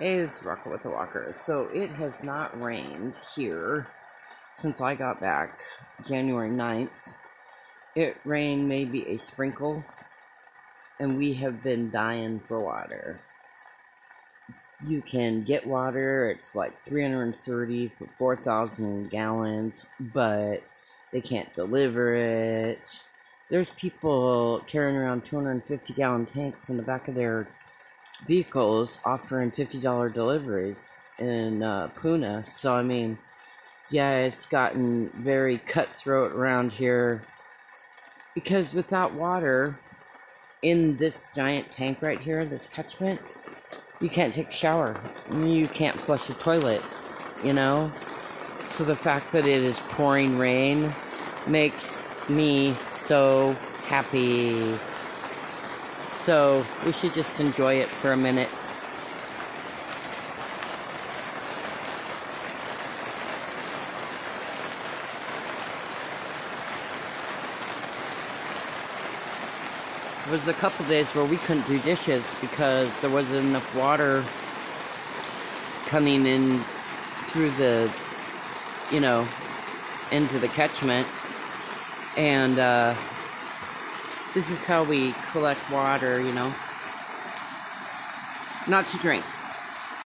Hey, this is Rocco with the Walker. So it has not rained here since I got back January 9th. It rained maybe a sprinkle, and we have been dying for water. You can get water, it's like 330 for 4,000 gallons, but they can't deliver it. There's people carrying around 250-gallon tanks in the back of their vehicles offering $50 deliveries in Puna. So, I mean, yeah, it's gotten very cutthroat around here because without water in this giant tank right here, this catchment, you can't take a shower. You can't flush the toilet, you know? So the fact that it is pouring rain makes me so happy. So we should just enjoy it for a minute. There was a couple days where we couldn't do dishes because there wasn't enough water coming in through the, you know, into the catchment. And this is how we collect water, you know. Not to drink.